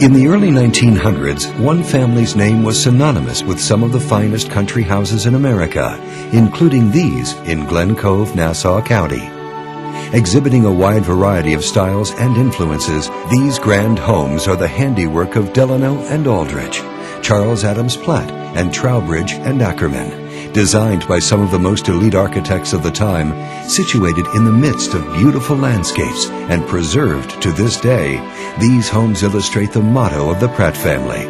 In the early 1900s, one family's name was synonymous with some of the finest country houses in America, including these in Glen Cove, Nassau County. Exhibiting a wide variety of styles and influences, these grand homes are the handiwork of Delano and Aldrich, Charles Adams Pratt, and Trowbridge and Ackerman, designed by some of the most elite architects of the time, situated in the midst of beautiful landscapes and preserved to this day. These homes illustrate the motto of the Pratt family.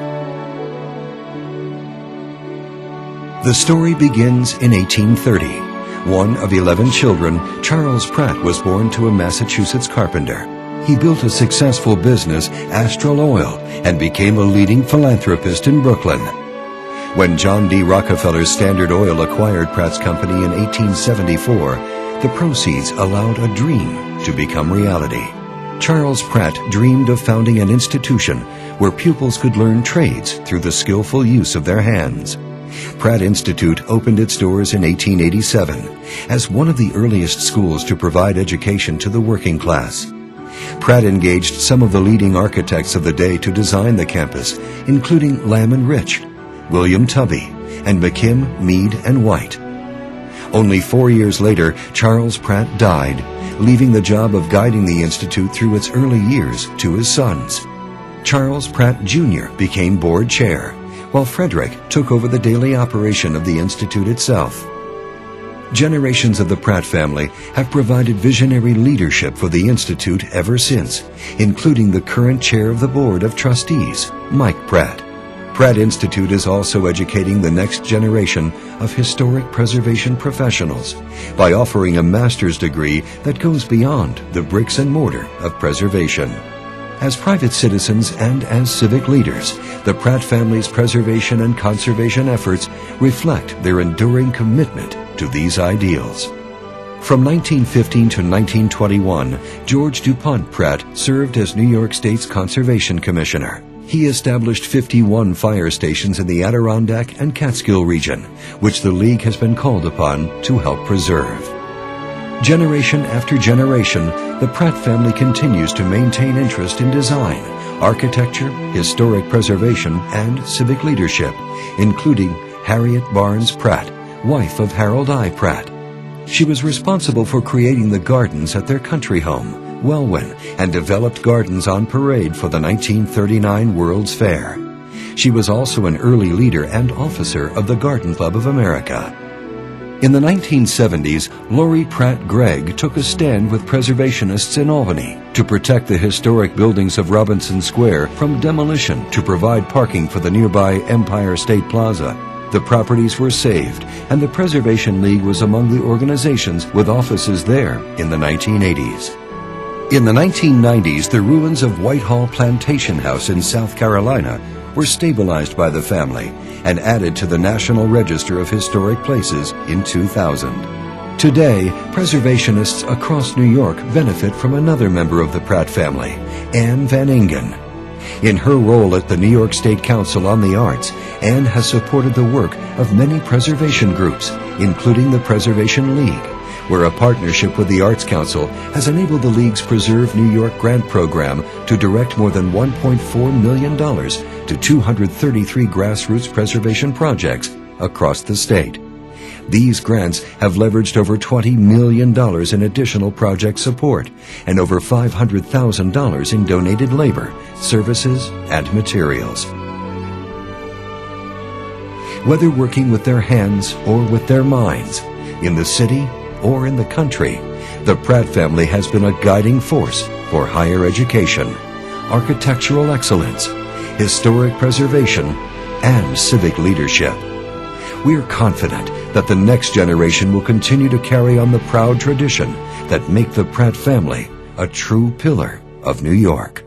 The story begins in 1830. One of 11 children, Charles Pratt was born to a Massachusetts carpenter. He built a successful business, Astral Oil, and became a leading philanthropist in Brooklyn. When John D. Rockefeller's Standard Oil acquired Pratt's company in 1874, the proceeds allowed a dream to become reality. Charles Pratt dreamed of founding an institution where pupils could learn trades through the skillful use of their hands. Pratt Institute opened its doors in 1887 as one of the earliest schools to provide education to the working class. Pratt engaged some of the leading architects of the day to design the campus, including Lamb and Rich, William Tubby, and McKim, Mead, and White. Only 4 years later, Charles Pratt died, leaving the job of guiding the Institute through its early years to his sons. Charles Pratt Jr. became board chair, while Frederick took over the daily operation of the Institute itself. Generations of the Pratt family have provided visionary leadership for the Institute ever since, including the current chair of the Board of Trustees, Mike Pratt. Pratt Institute is also educating the next generation of historic preservation professionals by offering a master's degree that goes beyond the bricks and mortar of preservation. As private citizens and as civic leaders, the Pratt family's preservation and conservation efforts reflect their enduring commitment to these ideals. From 1915 to 1921, George DuPont Pratt served as New York State's Conservation Commissioner. He established 51 fire stations in the Adirondack and Catskill region, which the League has been called upon to help preserve. Generation after generation, the Pratt family continues to maintain interest in design, architecture, historic preservation, and civic leadership, including Harriet Barnes Pratt, wife of Harold I. Pratt. She was responsible for creating the gardens at their country home, Welwyn, and developed gardens on parade for the 1939 World's Fair. She was also an early leader and officer of the Garden Club of America. In the 1970s, Lori Pratt Gregg took a stand with preservationists in Albany to protect the historic buildings of Robinson Square from demolition to provide parking for the nearby Empire State Plaza. The properties were saved, and the Preservation League was among the organizations with offices there in the 1980s. In the 1990s, the ruins of Whitehall Plantation House in South Carolina were stabilized by the family and added to the National Register of Historic Places in 2000. Today, preservationists across New York benefit from another member of the Pratt family, Anne Van Ingen. In her role at the New York State Council on the Arts, Anne has supported the work of many preservation groups, including the Preservation League, where a partnership with the Arts Council has enabled the League's Preserve New York grant program to direct more than $1.4 million to 233 grassroots preservation projects across the state. These grants have leveraged over $20 million in additional project support and over $500,000 in donated labor, services, and materials. Whether working with their hands or with their minds, in the city or in the country, the Pratt family has been a guiding force for higher education, architectural excellence, historic preservation, and civic leadership. We are confident that the next generation will continue to carry on the proud tradition that make the Pratt family a true pillar of New York.